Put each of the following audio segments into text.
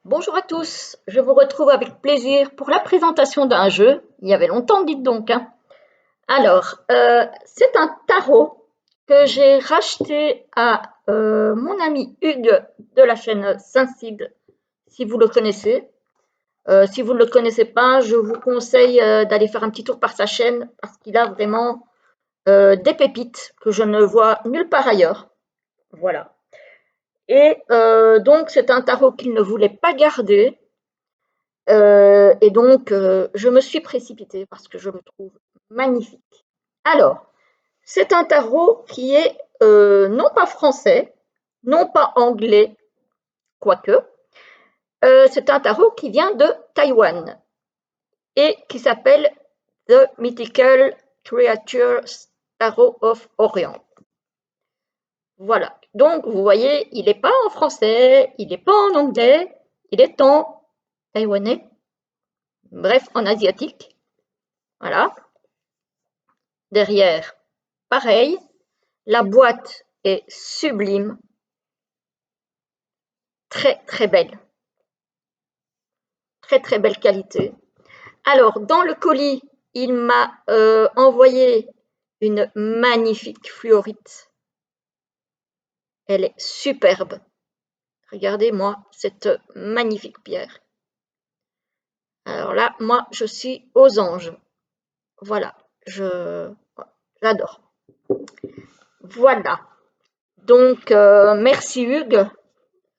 Bonjour à tous, je vous retrouve avec plaisir pour la présentation d'un jeu. Il y avait longtemps, dites donc, hein. Alors, c'est un tarot que j'ai racheté à mon ami Hugues de la chaîne Saint-Cide, si vous le connaissez. Si vous ne le connaissez pas, je vous conseille d'aller faire un petit tour par sa chaîne parce qu'il a vraiment des pépites que je ne vois nulle part ailleurs. Voilà. Et donc, c'est un tarot qu'il ne voulait pas garder. Et donc, je me suis précipitée parce que je le trouve magnifique. Alors, c'est un tarot qui est non pas français, non pas anglais, quoique. C'est un tarot qui vient de Taïwan et qui s'appelle The Mythical Creatures Tarot of Orient. Voilà. Donc, vous voyez, il n'est pas en français, il n'est pas en anglais, il est en taïwanais, bref, en asiatique. Voilà. Derrière, pareil, la boîte est sublime, très très belle, très très belle qualité. Alors, dans le colis, il m'a envoyé une magnifique fluorite. Elle est superbe. Regardez-moi cette magnifique pierre. Alors là, moi, je suis aux anges. Voilà, j'adore. Voilà. Donc, merci Hugues,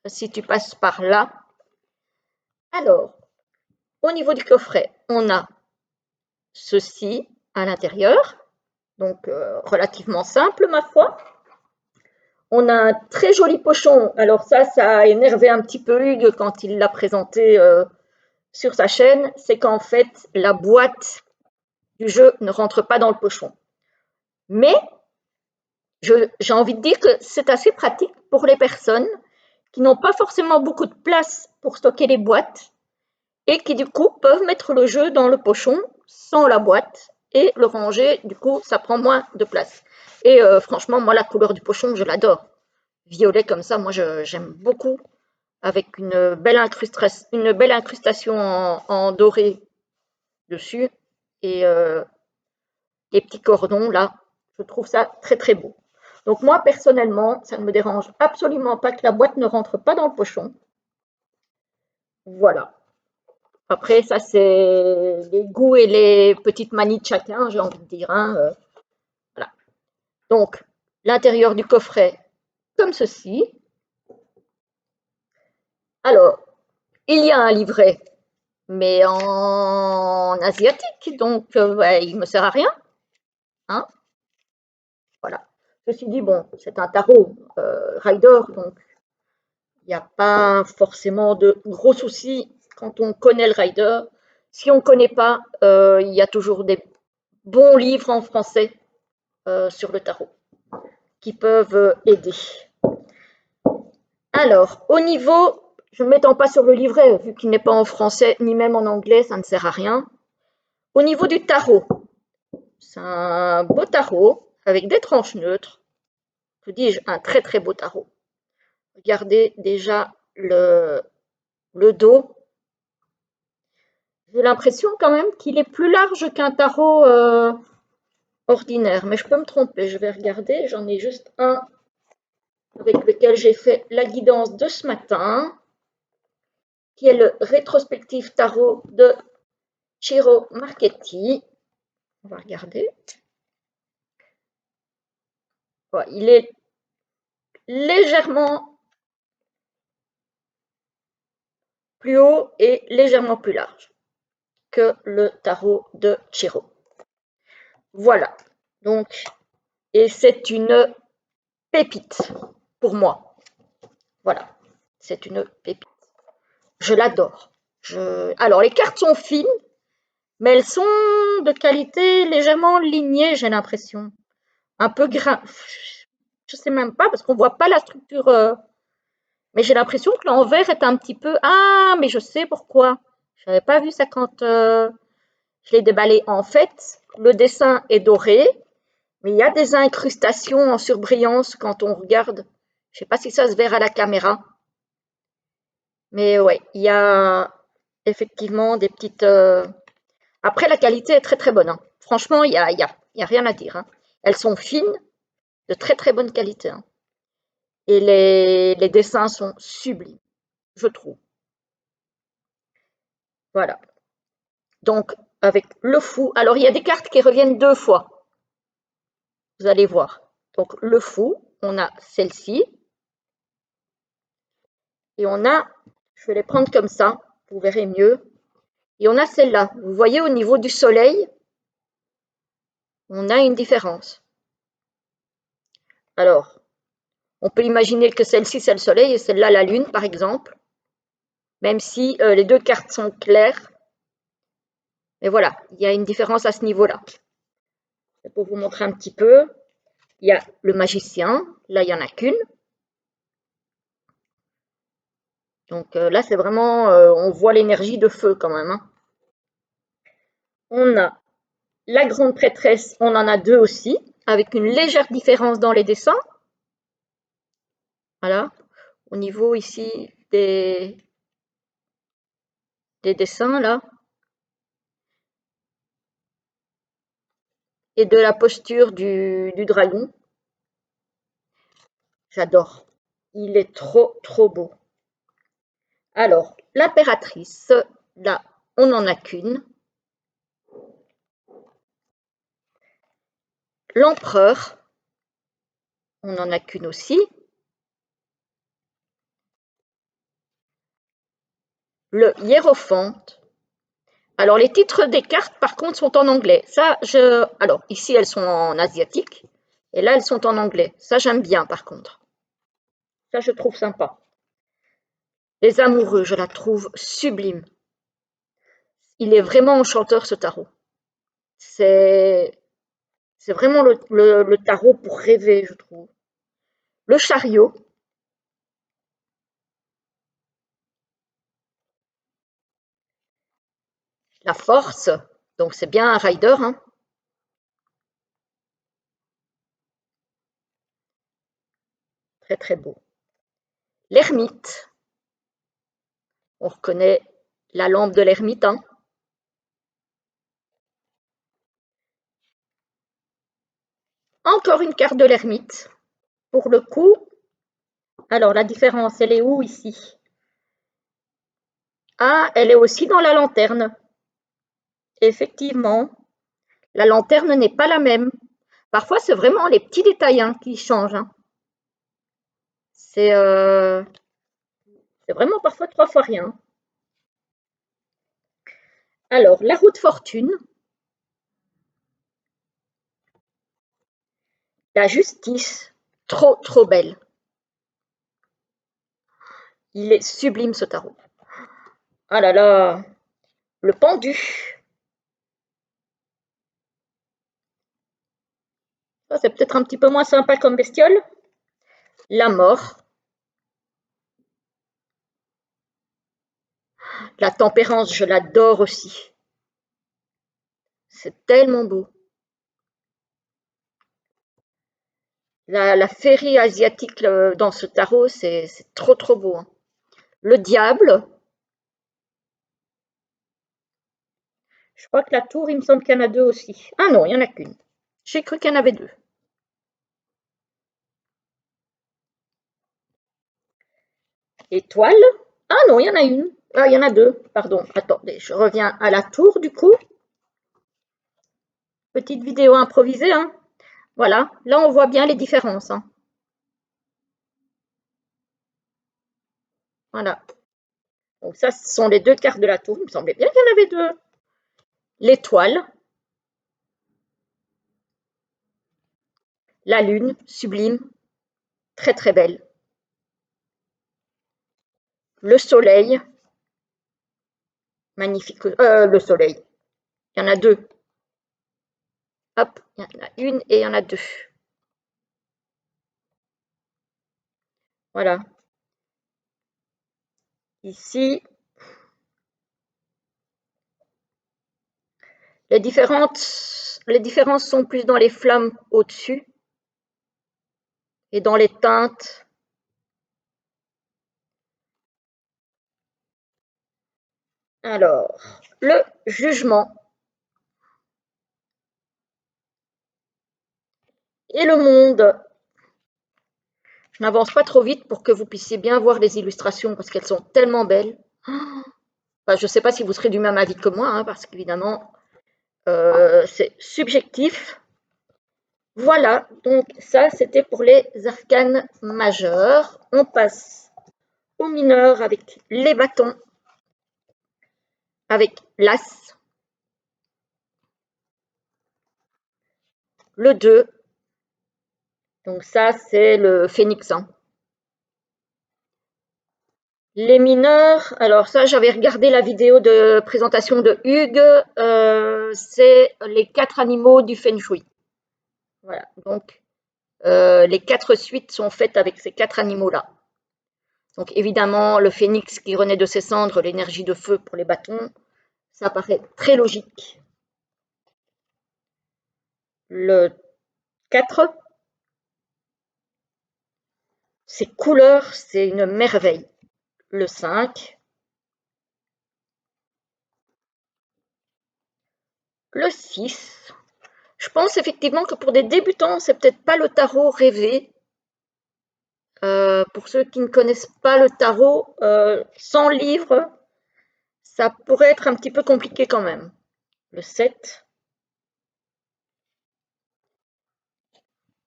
si tu passes par là. Alors, au niveau du coffret, on a ceci à l'intérieur, donc relativement simple ma foi. On a un très joli pochon. Alors ça a énervé un petit peu Hugues quand il l'a présenté sur sa chaîne. C'est qu'en fait, la boîte du jeu ne rentre pas dans le pochon. Mais j'ai envie de dire que c'est assez pratique pour les personnes qui n'ont pas forcément beaucoup de place pour stocker les boîtes et qui du coup peuvent mettre le jeu dans le pochon sans la boîte et le ranger, du coup ça prend moins de place. Et franchement, moi la couleur du pochon, je l'adore. Violet comme ça, moi j'aime beaucoup, avec une belle incrustation en doré dessus et les petits cordons là, je trouve ça très très beau. Donc moi personnellement, ça ne me dérange absolument pas que la boîte ne rentre pas dans le pochon. Voilà. Après, ça, c'est les goûts et les petites manies de chacun, j'ai envie de dire, hein, voilà. Donc, l'intérieur du coffret, comme ceci. Alors, il y a un livret, mais en asiatique, donc ouais, il ne me sert à rien. Hein, voilà. Ceci dit, bon, c'est un tarot Rider, donc il n'y a pas forcément de gros soucis quand on connaît le Rider. Si on ne connaît pas, il y a toujours des bons livres en français sur le tarot qui peuvent aider. Alors, au niveau, je ne m'étends pas sur le livret, vu qu'il n'est pas en français ni même en anglais, ça ne sert à rien. Au niveau du tarot, c'est un beau tarot avec des tranches neutres. Que dis-je, un très très beau tarot. Regardez déjà le dos. J'ai l'impression quand même qu'il est plus large qu'un tarot ordinaire, mais je peux me tromper, je vais regarder, j'en ai juste un avec lequel j'ai fait la guidance de ce matin, qui est le rétrospectif tarot de Ciro Marchetti. On va regarder. Ouais, il est légèrement plus haut et légèrement plus large que le tarot de Ciro. Voilà. Donc, et c'est une pépite pour moi. Voilà. C'est une pépite. Je l'adore. Alors, les cartes sont fines, mais elles sont de qualité légèrement lignée, j'ai l'impression. Un peu grain. Je sais même pas, parce qu'on voit pas la structure. Mais j'ai l'impression que l'envers est un petit peu. Ah, mais je sais pourquoi. Je n'avais pas vu ça quand je l'ai déballé. En fait, le dessin est doré, mais il y a des incrustations en surbrillance quand on regarde. Je ne sais pas si ça se verra à la caméra. Mais ouais, il y a effectivement des petites. Après, la qualité est très très bonne, hein. Franchement, il y a rien à dire, hein. Elles sont fines, de très très bonne qualité, hein. Et les dessins sont sublimes, je trouve. Voilà. Donc, avec le fou. Alors, il y a des cartes qui reviennent 2 fois. Vous allez voir. Donc, le fou, on a celle-ci. Et on a, je vais les prendre comme ça, vous verrez mieux. Et on a celle-là. Vous voyez au niveau du soleil, on a une différence. Alors, on peut imaginer que celle-ci, c'est le soleil et celle-là, la lune, par exemple. Même si les deux cartes sont claires. Mais voilà, il y a une différence à ce niveau-là. C'est pour vous montrer un petit peu. Il y a le magicien. Là, il n'y en a qu'une. Donc là, c'est vraiment, on voit l'énergie de feu quand même, hein. On a la grande prêtresse, on en a 2 aussi, avec une légère différence dans les dessins. Voilà, au niveau ici des dessins là. Et de la posture du dragon. J'adore. Il est trop, trop beau. Alors, l'impératrice, là, on n'en a qu'une. L'empereur, on n'en a qu'une aussi. Le hiérophante. Alors, les titres des cartes, par contre, sont en anglais. Alors, ici, elles sont en asiatique. Et là, elles sont en anglais. Ça, j'aime bien, par contre. Ça, je trouve sympa. Les amoureux, je la trouve sublime. Il est vraiment enchanteur, ce tarot. C'est vraiment le tarot pour rêver, je trouve. Le chariot. La force. Donc, c'est bien un rider, hein. Très, très beau. L'ermite. On reconnaît la lampe de l'ermite, hein. Encore une carte de l'ermite. Pour le coup, alors la différence, elle est où ici? Ah, elle est aussi dans la lanterne. Effectivement, la lanterne n'est pas la même. Parfois, c'est vraiment les petits détails, hein, qui changent, hein. C'est vraiment parfois 3 fois rien. Alors, la roue de fortune, la justice, trop, trop belle. Il est sublime, ce tarot. Ah là là, le pendu. Ça, c'est peut-être un petit peu moins sympa comme bestiole. La mort. La tempérance, je l'adore aussi. C'est tellement beau. La féerie asiatique dans ce tarot, c'est trop trop beau, hein. Le diable. Je crois que la tour, il me semble qu'il y en a 2 aussi. Ah non, il n'y en a qu'une. J'ai cru qu'il y en avait 2. Étoile. Ah non, il y en a une. Ah, il y en a 2. Pardon. Attendez, je reviens à la tour du coup. Petite vidéo improvisée, hein. Voilà. Là, on voit bien les différences, hein. Voilà. Donc ça, ce sont les 2 cartes de la tour. Il me semblait bien qu'il y en avait 2. L'étoile. La lune, sublime. Très très belle. Le soleil. Magnifique. Le soleil. Il y en a 2. Hop, il y en a une et il y en a 2. Voilà. Ici, les différences sont plus dans les flammes au-dessus et dans les teintes. Alors, le jugement et le monde. Je n'avance pas trop vite pour que vous puissiez bien voir les illustrations parce qu'elles sont tellement belles. Enfin, je ne sais pas si vous serez du même avis que moi, hein, parce qu'évidemment, c'est subjectif. Voilà, donc ça, c'était pour les arcanes majeurs. On passe aux mineurs avec les bâtons, avec l'as, le 2. Donc ça, c'est le phénix, hein. Les mineurs, alors ça, j'avais regardé la vidéo de présentation de Hugues, c'est les 4 animaux du Feng Shui. Voilà, donc les 4 suites sont faites avec ces 4 animaux-là. Donc évidemment, le phénix qui renaît de ses cendres, l'énergie de feu pour les bâtons, ça paraît très logique. Le 4, ses couleurs, c'est une merveille. Le 5, le 6. Je pense effectivement que pour des débutants, c'est peut-être pas le tarot rêvé. Pour ceux qui ne connaissent pas le tarot, sans livre, ça pourrait être un petit peu compliqué quand même. Le 7.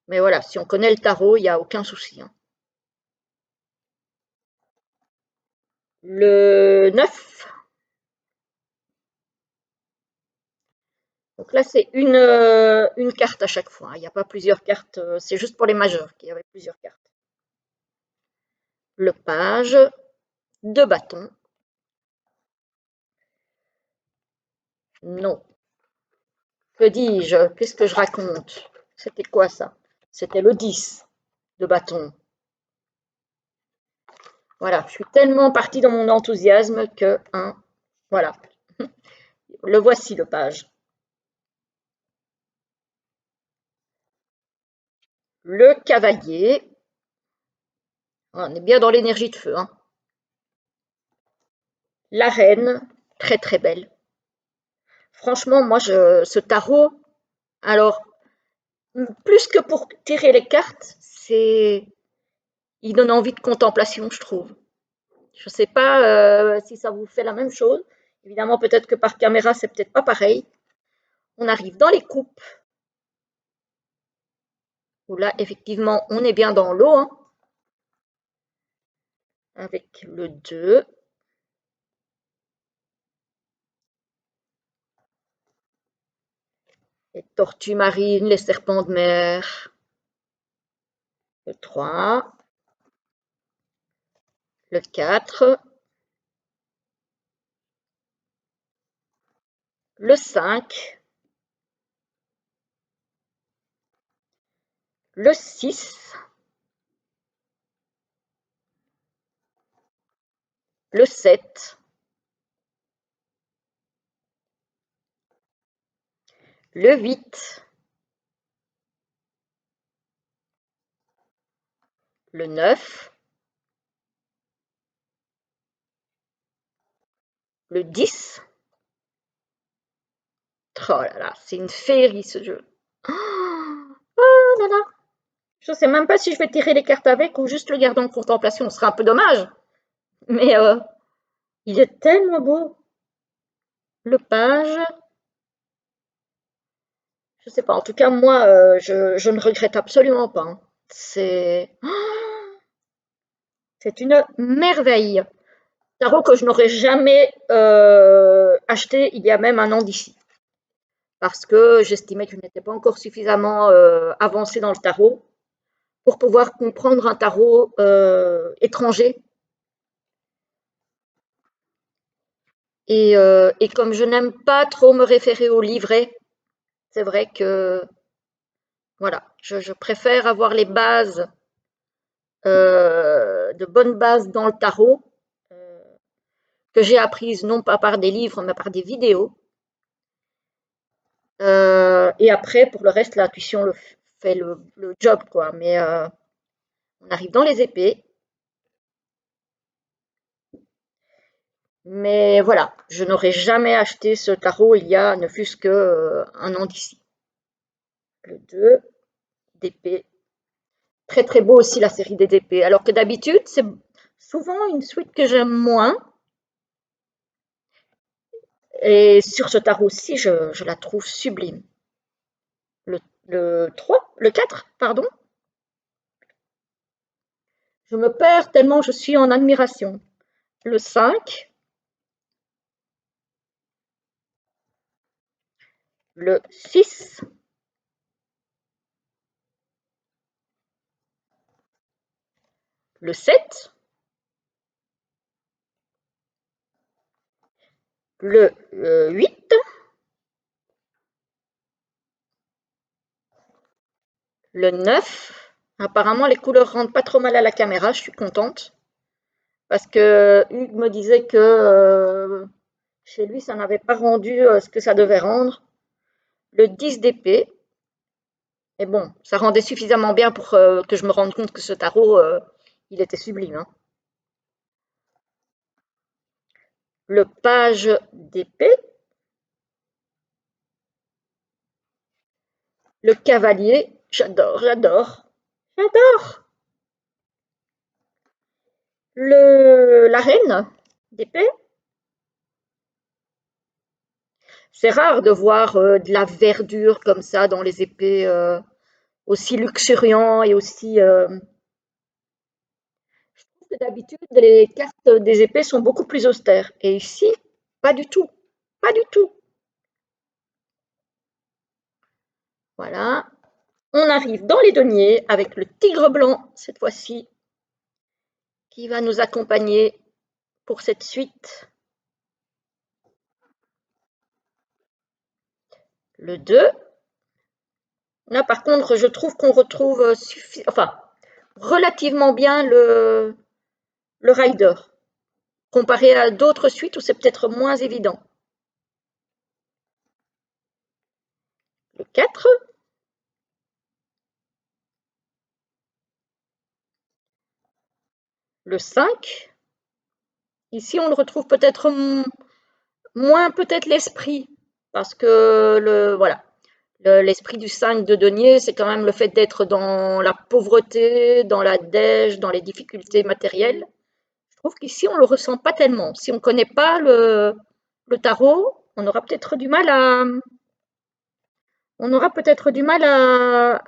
Mais voilà, si on connaît le tarot, il n'y a aucun souci, hein. Le 9. Donc là, c'est une carte à chaque fois, hein. Il n'y a pas plusieurs cartes, c'est juste pour les majeurs qu'il y avait plusieurs cartes. Le page, 2 bâtons. Non. Que dis-je? Qu'est-ce que je raconte? C'était quoi ça? C'était le 10 de bâton. Voilà, je suis tellement partie dans mon enthousiasme que, hein, voilà, le voici le page. Le cavalier. On est bien dans l'énergie de feu, hein. La reine, très très belle. Franchement, moi, ce tarot, alors, plus que pour tirer les cartes, il donne envie de contemplation, je trouve. Je ne sais pas si ça vous fait la même chose. Évidemment, peut-être que par caméra, c'est peut-être pas pareil. On arrive dans les coupes, où là, effectivement, on est bien dans l'eau, hein, avec le 2. Les tortues marines, les serpents de mer. Le 3. Le 4. Le 5. Le 6. Le 7. Le 8. Le 9. Le 10. Oh là là, c'est une féerie ce jeu. Oh là là. Je ne sais même pas si je vais tirer les cartes avec ou juste le garder en contemplation. Ce serait un peu dommage. Mais il est tellement beau. Le page. Je sais pas. En tout cas, moi, je ne regrette absolument pas, hein. C'est c'est une merveille. Tarot que je n'aurais jamais acheté il y a même un an d'ici. Parce que j'estimais que je n'étais pas encore suffisamment avancée dans le tarot pour pouvoir comprendre un tarot étranger. Et comme je n'aime pas trop me référer au livret, c'est vrai que voilà, je préfère avoir les bases, de bonnes bases dans le tarot, euh, que j'ai apprises non pas par des livres, mais par des vidéos. Et après, pour le reste, l'intuition fait le job, quoi. Mais on arrive dans les épées. Mais voilà, je n'aurais jamais acheté ce tarot il y a ne fût-ce que un an d'ici. Le 2 d'épée. Très très beau aussi la série des épées. Alors que d'habitude, c'est souvent une suite que j'aime moins. Et sur ce tarot-ci, je la trouve sublime. Le 3, le 4, pardon. Je me perds tellement je suis en admiration. Le 5, le 6, le 7, le 8, le 9. Apparemment, les couleurs rendent pas trop mal à la caméra, je suis contente. Parce que Hugues me disait que chez lui, ça n'avait pas rendu ce que ça devait rendre. Le 10 d'épée. Et bon, ça rendait suffisamment bien pour que je me rende compte que ce tarot, il était sublime, hein. Le page d'épée. Le cavalier. J'adore, j'adore, j'adore. La reine d'épée. C'est rare de voir de la verdure comme ça dans les épées aussi luxuriants et aussi. Je trouve que d'habitude, les cartes des épées sont beaucoup plus austères. Et ici, pas du tout. Pas du tout. Voilà. On arrive dans les deniers avec le tigre blanc, cette fois-ci, qui va nous accompagner pour cette suite. Le 2. Là, par contre, je trouve qu'on retrouve relativement bien le rider, comparé à d'autres suites où c'est peut-être moins évident. Le 4. Le 5. Ici, on le retrouve peut-être moins peut-être l'esprit, parce que voilà, l'esprit du 5 de denier, c'est quand même le fait d'être dans la pauvreté, dans la dèche, dans les difficultés matérielles. Je trouve qu'ici, on ne le ressent pas tellement. Si on ne connaît pas le tarot, on aura peut-être du mal à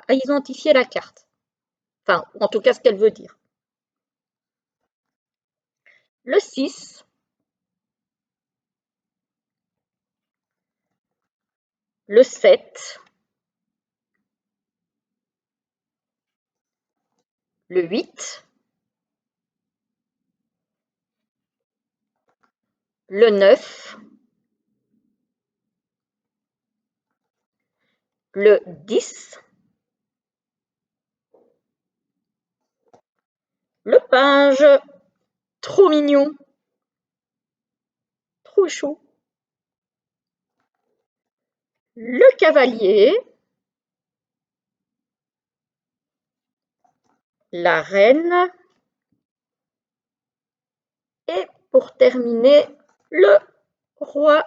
identifier la carte. Enfin, en tout cas, ce qu'elle veut dire. Le 6. Le 7. Le 8. Le 9. Le 10. Le page. Trop mignon. Trop chou. Le cavalier. La reine. Et pour terminer, le roi.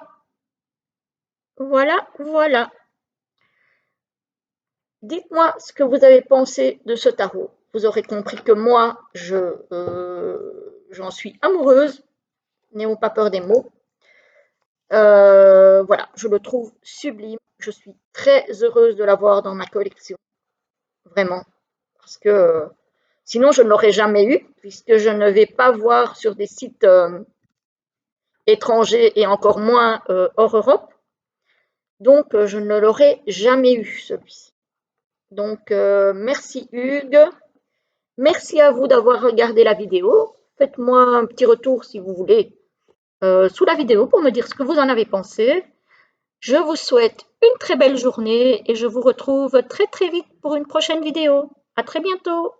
Voilà, voilà. Dites-moi ce que vous avez pensé de ce tarot. Vous aurez compris que moi, j'en suis amoureuse. N'ayons pas peur des mots. Voilà, je le trouve sublime. Je suis très heureuse de l'avoir dans ma collection. Vraiment. Parce que sinon, je ne l'aurais jamais eu, puisque je ne vais pas voir sur des sites étrangers et encore moins hors Europe. Donc, je ne l'aurais jamais eu, celui-ci. Donc, merci Hugues. Merci à vous d'avoir regardé la vidéo. Faites-moi un petit retour si vous voulez sous la vidéo pour me dire ce que vous en avez pensé. Je vous souhaite une très belle journée et je vous retrouve très très vite pour une prochaine vidéo. À très bientôt.